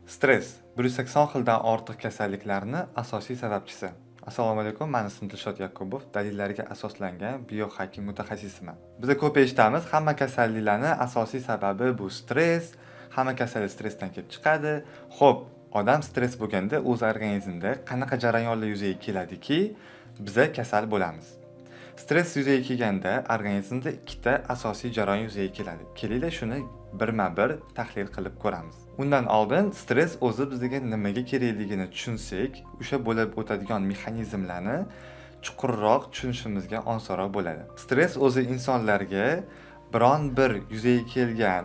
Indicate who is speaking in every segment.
Speaker 1: Stress 180 xildan ortiq kasalliklarni asosiy sababchisi. Assalomu alaykum, men ismim Dilshod Yakubov, dalillarga asoslangan biohacking mutaxassisiman. Biz ko'p eshitamiz, hamma kasalliklarning asosiy sababi bu stress, hamma kasallik stressdan kelib chiqadi. Xo'p, odam stress bo'lganda o'z organizmida qanaqa jarayonlar yuzaga keladiki, biz kasal bo'lamiz? Stress yuzaga kelganda organizmda ikkita asosiy jarayon yuzaga keladi. Kelinglar shuni birma-bir tahlil qilib ko'ramiz. Undan oldin stress o'zi bizga nimaga kerakligini tushunsak, o'sha bo'lib o'tadigan mexanizmlarni chuqurroq tushunishimizga osonroq bo'ladi. Stress o'zi insonlarga biron bir yuzaga kelgan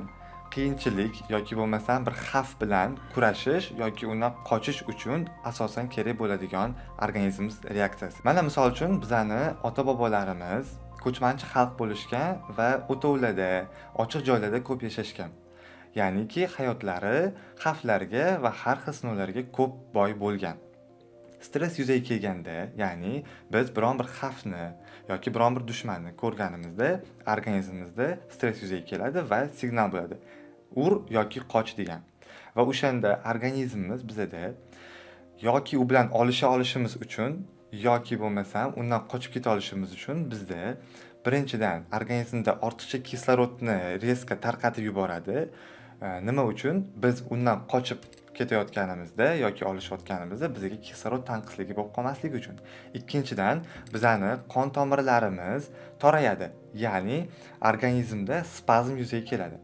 Speaker 1: qiyinchilik yoki bo'lmasam bir xavf bilan kurashish yoki undan qochish uchun asosan kerak bo'ladigan organizm reaksiyasi. Mana misol uchun bizani ota-bobolarimiz ko'chmanchi xalq bo'lishgan va o'tovlarda, ochiq joylarda ko'p yashashgan. Ya'niki hayotlari xavflarga va har xil sinovlarga ko'p boy bo'lgan. Stress yuzaga kelganda, ya'ni biz biron bir xavfni yoki biron bir dushmanni ko'rganimizda, organizmimizda stress yuzaga keladi va signal bo'ladi. Ur yoki qoch degan. Va o'shanda organizmimiz bizada yoki u bilan olishimiz uchun yoki bo'lmasam undan qochib keta olishimiz uchun bizda birinchidan organizmda ortiqcha kislorodni reska tarqatib yuboradi. Nima uchun? Biz undan qochib ketayotganimizda yoki olishayotganimizda bizga kislorod tanqisligi bo'lib qolmasligi uchun. Ikkinchidan, bizani qon tomirlarimiz torayadi, ya'ni organizmda spazm yuzaga keladi.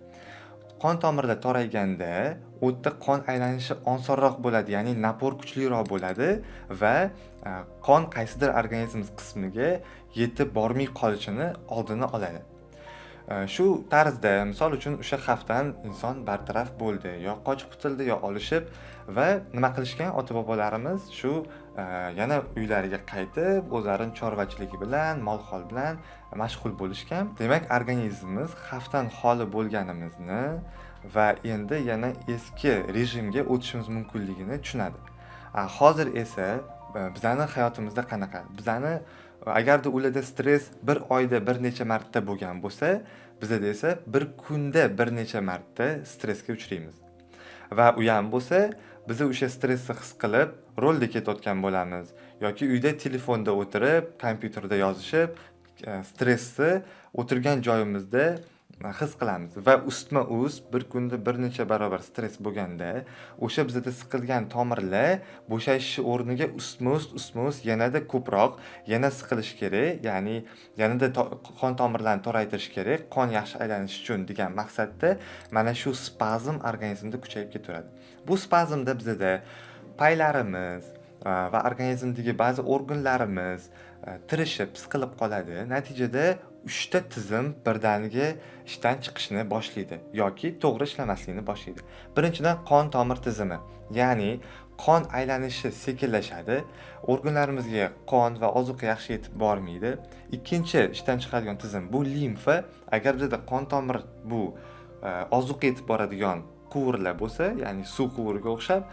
Speaker 1: Qon tomirlar torayganda o'tda qon aylanishi osonroq bo'ladi, ya'ni napor kuchliroq bo'ladi va qon qaysidir organizm qismiga yetib bormay qolishini oldini oladi. Shu tarzda, misol uchun o'sha xavfdan inson bartaraf bo'ldi, yo qochib qutuldi, yo olishib va nima qilishgan ota-bobolarimiz shu yana uylariga qaytib, o'zlarining chorvachiligi bilan, mol-hol bilan mashg'ul bo'lishgan. Demak, organizmimiz xavfdan xoli bo'lganimizni va endi yana eski rejimga o'tishimiz mumkinligini tushunadi. Hozir esa bizani hayotimizda qanaqa? Bizani agarda ularda stress bir oyda bir necha marta bo'lgan bo'lsa, bizda esa bir kunda bir necha marta stressga uchraymiz. Va u ham bo'lsa, biz o'sha stressni his qilib, rolda ketayotgan bo'lamiz yoki uyda telefonda o'tirib, kompyuterda yozishib, stressni o'tirgan joyimizda his qilamiz va ustma-ust bir kunda bir necha barobar stress bo'lganda, o'sha bizda siqilgan tomirlar bo'shayishi o'rniga ustma-ust yanada ko'proq yana siqilish kerak, ya'ni yanada qon tomirlarni toraytirish kerak, qon yaxshi aylanishi uchun degan maqsadda mana shu spazm organizmda kuchayib ketaveradi. Bu spazmda bizda paylarimiz va organizmdagi ba'zi organlarimiz tirishib, siqilib qoladi. Natijada 3 ta tizim birdaniga ishdan chiqishni boshlaydi yoki to'g'ri ishlamaslikni boshlaydi. Birinchidan qon tomir tizimi, ya'ni qon aylanishi sekinlashadi, organlarimizga qon va ozuqa yaxshi yetib bormaydi. Ikkinchi ishdan chiqadigan tizim bu limfa. Agar bizda qon tomir bu ozuqa yetib boradigan quvurlar bo'lsa, ya'ni suv quvuriga o'xshab,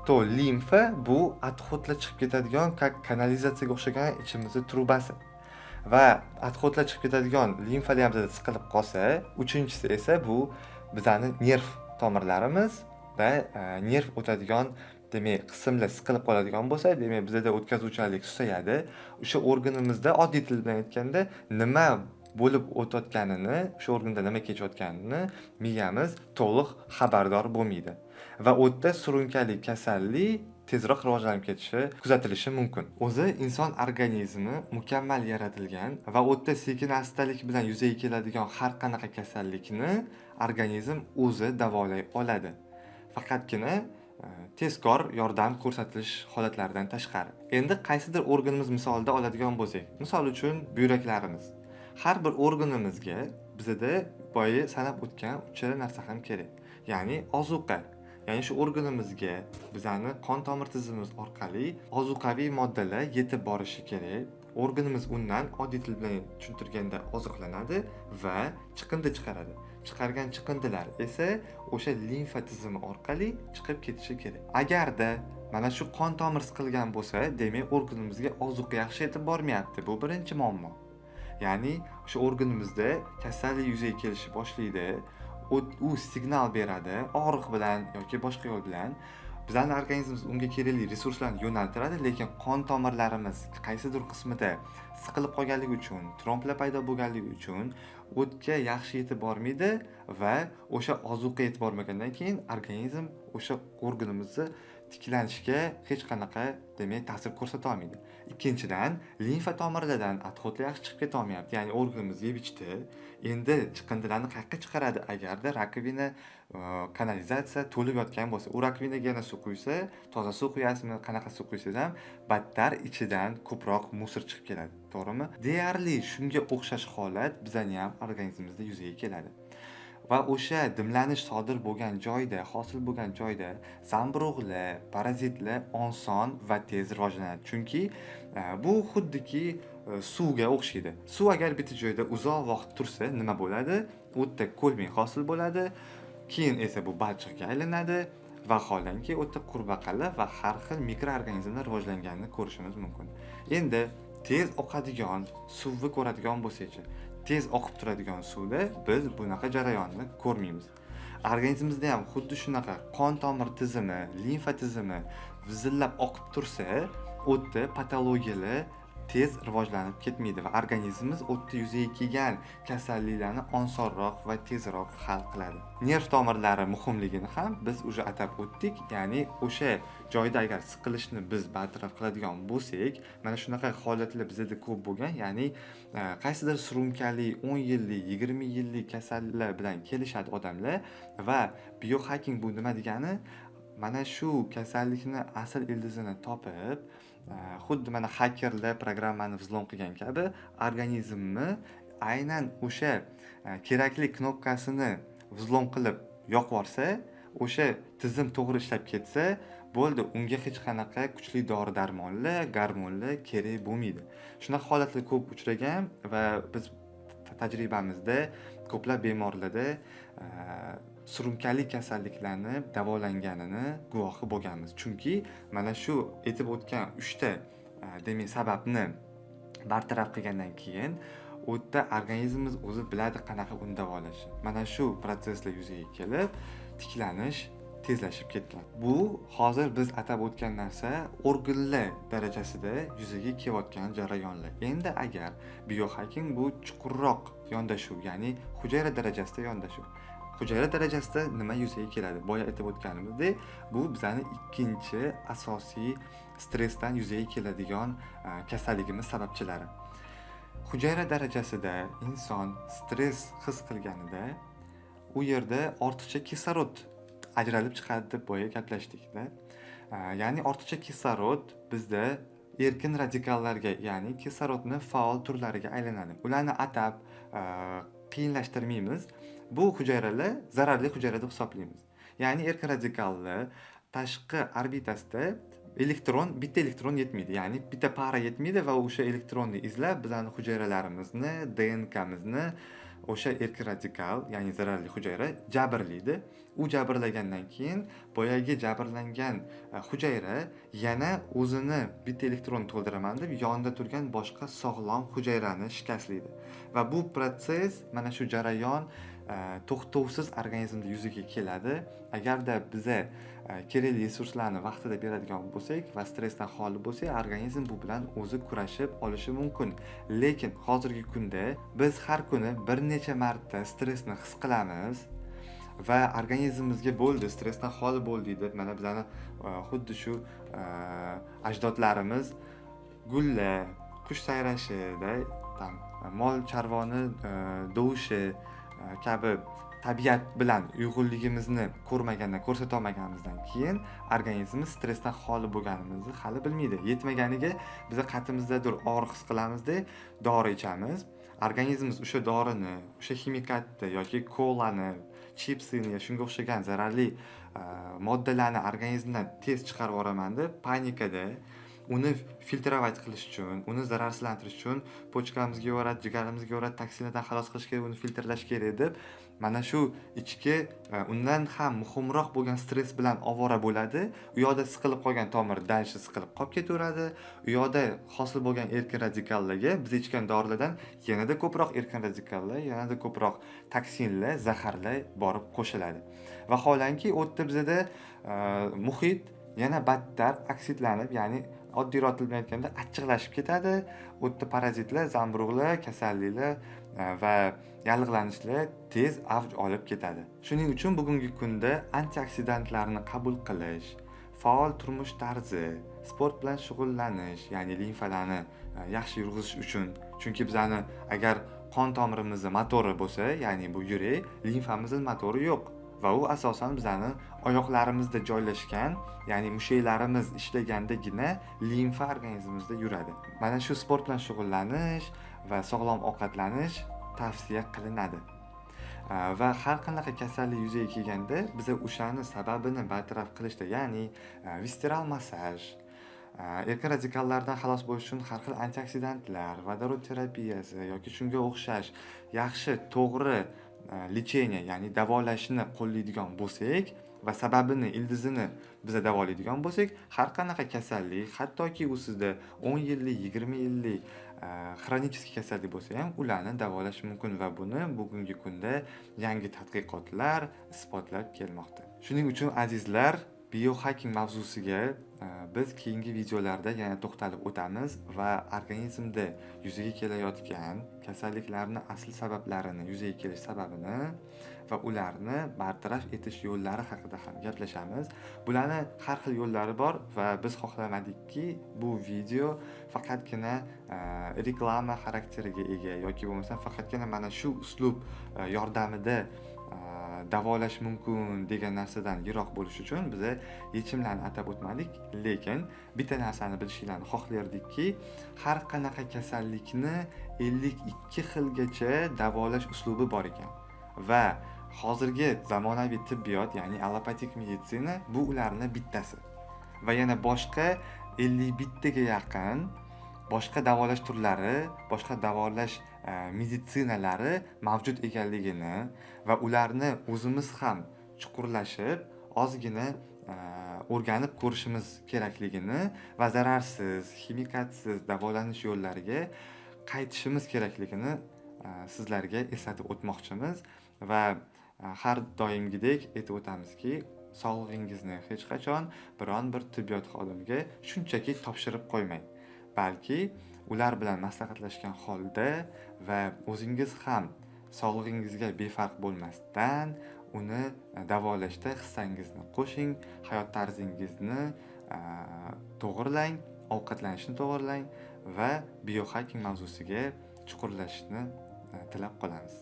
Speaker 1: to limfa bu отходlar chiqib ketadigan kanalizatsiyaga o'xshagan ichimizda trubasi. Va отходlar chiqib ketadigan limfalar ham siqilib qolsa, uchinchisi esa bu bizning nerv tomirlarimiz va nerv o'tadigan demak qismlar siqilib qoladigan bo'lsa, demak bizda o'tkazuvchanlik susayadi. O'sha organimizda oddiy til bilan aytganda nima bo'lib o'tayotganini, o'sha organda nima kechayotganini miyamiz to'liq xabardor bo'lmaydi. Va o'tda surunkali kasallik tezroq rivojlanib ketishi kuzatilishi mumkin. O'zi inson organizmi mukammal yaratilgan va o'tda sekin astalik bilan yuzaga keladigan har qanaqa kasallikni organizm o'zi davolay oladi. Faqatgina tezkor yordam ko'rsatilish holatlaridan tashqari. Endi qaysidir organimiz misolida oladigan bo'lsak, misol uchun buyraklarimiz. Har bir organimizga bizda boya sanab o'tgan uchala narsa ham kerak. Ya'ni ozuqa. Ya'ni shu organimizga bizani qon tomir tizimimiz orqali ozuqaviy moddalar yetib borishi kerak. Organimiz undan oddiy til bilan tushuntirganda oziqlanadi va chiqindi chiqaradi. Chiqargan chiqindilar esa o'sha limfa tizimi orqali chiqib ketishi kerak. Agarda mana shu qon tomir siqilgan bo'lsa, demak organimizga ozuqa yaxshi yetib bormayapti. Bu birinchi muammo. Ya'ni o'sha organimizda kasallik yuzaga kelishi boshlaydi. u signal beradi og'riq bilan yoki boshqa yo'l bilan. Bizning organizmimiz unga kerakli resurslarni yo'naltiradi, lekin qon tomirlarimiz qaysidir qismida siqilib qolganligi uchun, tromblar paydo bo'lganligi uchun o'tga yaxshi yetib bormaydi va o'sha ozuqa yetib bormagandan keyin organizm o'sha organimizni tiklanishiga hech qanaqa demak ta'sir ko'rsata olmaydi. Ikkinchidan, limfa tomirlardan отходlar yaxshi chiqib keta olmayapti. Ya'ni organizm yeb ichdi, endi chiqindilarni qayerga chiqaradi agarda rakovina kanalizatsiya to'lib yotgan bo'lsa. U rakovinaga yana suv quysa, toza suv quyasizmi, qanaqa suv quysangiz ham battar ichidan ko'proq musor chiqib keladi. To'g'rimi? Deyarli shunga o'xshash holat bizning ham organizmimizda yuzaga keladi. Va o'sha dimlanish sodir bo'lgan joyda, hosil bo'lgan joyda zamburug'lar, parazitlar oson va tez rivojlanadi. Chunki bu xuddiki suvga o'xshaydi. Suv agar bitta joyda uzoq vaqt tursa, nima bo'ladi? U yerda ko'lmik hosil bo'ladi, keyin esa bu balchiqga aylanadi va holanki u yerda qurbaqalar va har xil mikroorganizmlar rivojlanganini ko'rishimiz mumkin. Endi tez oqadigan suvni ko'radigan bo'lsak-chi, tez oqib turadigan suvda biz bunaqa jarayonni ko'rmaymiz. Organizmimizda ham xuddi shunaqa qon tomir tizimi, limfa tizimi vizillab oqib tursa, o'tda patologiyalar tez rivojlanib ketmaydi va organizmimiz o'tda yuzaga kelgan kasalliklarni osonroq va tezroq hal qiladi. Nerv tomirlari muhimligini ham biz уже atab o'tdik. Ya'ni o'sha joyda agar siqilishni biz bartaraf qiladigan bo'lsak, mana shunaqa holatlar bizda ko'p bo'lgan. Ya'ni qaysidir surunkali 10 yillik, 20 yillik kasalliklar bilan kelishadi odamlar va biohacking bu nima degani? Mana shu kasallikni asl ildizini topib, xuddi mana hakerlar programmani vzlom qilgan kabi organizmni aynan o'sha kerakli knopkasini vzlom qilib yoqib yuborsa, o'sha tizim to'g'ri ishlab ketsa, bo'ldi, unga hech qanaqa kuchli dori-darmonlar, gormonlar kerak bo'lmaydi. Shunaqa holatlar ko'p uchragan va biz tajribamizda ko'plab bemorlarda surunkali kasalliklarni davolanganini guvohi bo'lganmiz. Chunki mana shu aytib o'tgan 3 ta demak sababni bartaraf qilgandan keyin o'tda organizmimiz o'zi biladi qanaqa uni davolashni. Mana shu proseslar yuzaga kelib, tiklanish tezlashib ketgan. Bu hozir biz atab o'tgan narsa organlar darajasida yuzaga kelayotgan jarayonlar. Endi agar biohacking bu chuqurroq yondashuv, ya'ni hujayra darajasida yondashuv. Hujayra darajasida nima yuzaga keladi? Boya aytib o'tganimizdek, bu bizning ikkinchi asosiy stressdan yuzaga keladigan kasalligimiz sababchilari. Hujayra darajasida inson stress his qilganida u yerda ortiqcha kislorod ajralib chiqadi deb boya gaplashdik-da. Ya'ni ortiqcha kislorod bizda erkin radikallarga, ya'ni kislorodning faol turlariga aylanadi. Ularni atab qiyinlashtirmaymiz. Bu hujayralar zararli hujayra deb hisoblaymiz. Ya'ni erkin radikallar tashqi orbitasida bitta elektron yetmaydi. Ya'ni bitta para yetmaydi va o'sha elektronni izlab bizning hujayralarimizni, DNKmizni o'sha erkin radikal, ya'ni zararli hujayra jabrlaydi. U jabrlagandan keyin boyagi jabrlangan hujayra yana o'zini bitta elektron to'ldiraman deb yonida turgan boshqa sog'lom hujayrani shikastlaydi. Va bu proses, mana shu jarayon to'xtovsiz organizmda yuzaga keladi. Agarda biza kerakli resurslarni vaqtida beradigan bo'lsak va stressdan xoli bo'lsak, organizm bu bilan o'zi kurashib olishi mumkin. Lekin hozirgi kunda biz har kuni bir necha marta stressni his qilamiz va organizmimizga bo'ldi, stressdan xoli bo'ldik deb mana bizani xuddi shu ajdodlarimiz gullar, qush sayrashida, mol chorvoni dovushi kabi tabiat bilan uyg'unligimizni ko'rsata olmaganimizdan keyin organizmimiz stressdan xoli bo'lganimizni hali bilmaydi. Yetmaganiga biz qatimizdadir og'riq his qilamizda, dori ichamiz. Organizmimiz o'sha dorini, o'sha ximikatni yoki kolani, chipsini, shunga o'xshagan zararli moddalarni organizmdan tez chiqarib yuboraman deb panikada uni filtrovать qilish uchun, uni zararsizlantirish uchun pochkamizga yuboradi, jigarimizga yuboradi, toksinlardan xalos qilish kerak, uni filtrlash kerak deb mana shu ichki undan ham muhimroq bo'lgan stress bilan ovora bo'ladi. U yoqda siqilib qolgan tomir dальше siqilib qolib ketaveradi. U yoqda hosil bo'lgan erkin radikallarga biz ichgan dorilardan yanada ko'proq erkin radikallar, yanada ko'proq toksinlar, zaharlar borib qo'shiladi. Vaholanki u yerda bizada muhit yana battar oksidlanib, ya'ni oddiyroq til bilan aytganda achchiqlashib ketadi. U yerda parazitlar, zamburug'lar, kasalliklar va yallig'lanishlar tez avj olib ketadi. Shuning uchun bugungi kunda antioksidantlarni qabul qilish, faol turmush tarzi, sport bilan shug'ullanish, ya'ni limfalarni yaxshi yurg'izish uchun. Chunki bizani agar qon tomirimizni motori bo'lsa, ya'ni bu yurak, limfamizning motori yo'q. Va u asosan bizani oyoqlarimizda joylashgan, ya'ni mushaklarimiz ishlagandagina limfa organizmimizda yuradi. Mana shu sport bilan shug'ullanish va sog'lom ovqatlanish tavsiya qilinadi. Va har qanaqa kasallik yuzaga kelganda biz o'shani sababini bartaraf qilishda, ya'ni visceral massaj, erkin radikallardan xalos bo'lish uchun har xil antioksidantlar, vodorod terapiyasi yoki shunga o'xshash yaxshi, to'g'ri lecheniya, ya'ni davolashni qo'llaydigan bo'lsak va sababini, ildizini biz davolaydigan bo'lsak, har qanaqa kasallik, hattoki u sizda 10 yillik, 20 yillik xronический kasallik bo'lsa ham ularni davolash mumkin va buni bugungi kunda yangi tadqiqotlar isbotlab kelmoqda. Shuning uchun azizlar, biohacking mavzusiga biz keyingi videolarda yana to'xtalib o'tamiz va organizmda yuzaga kelayotgan kasalliklarning asl sabablarini, yuzaga kelish sababini va ularni bartaraf etish yo'llari haqida ham gaplashamiz. Bularning har xil yo'llari bor va biz xohlamadikki bu video faqatgina reklama xarakteriga ega yoki bo'lmasa faqatgina mana shu uslub yordamida davolash mumkin degan narsadan yiroq bo'lish uchun biz yechimlarni atab o'tmadik, lekin bitta narsani bilishinglarni xohlardikki, har qanaqa kasallikni 52 xilgacha davolash uslubi bor ekan va hozirgi zamonaviy tibbiyot, ya'ni allopatik meditsina bu ularning bittasi. Va yana boshqa 51 ga yaqin boshqa davolash turlari, boshqa davolash meditsinalari mavjud ekanligini va ularni o'zimiz ham chuqurlashib, ozgina o'rganib ko'rishimiz kerakligini va zararsiz, ximikatsiz davolanish yo'llariga qaytishimiz kerakligini sizlarga eslatib o'tmoqchimiz va har doimgidek aytib o'tamizki, sog'lig'ingizni hech qachon biron bir tibbiyot xodimiga shunchaki topshirib qo'ymang. Balki ular bilan maslahatlashgan holda va o'zingiz ham sog'lig'ingizga befarq bo'lmasdan uni davolashda hissangizni qo'shing, hayot tarzingizni to'g'irlang, ovqatlanishni to'g'irlang va biohacking mavzusiga chuqurlashishni tilab qolamiz.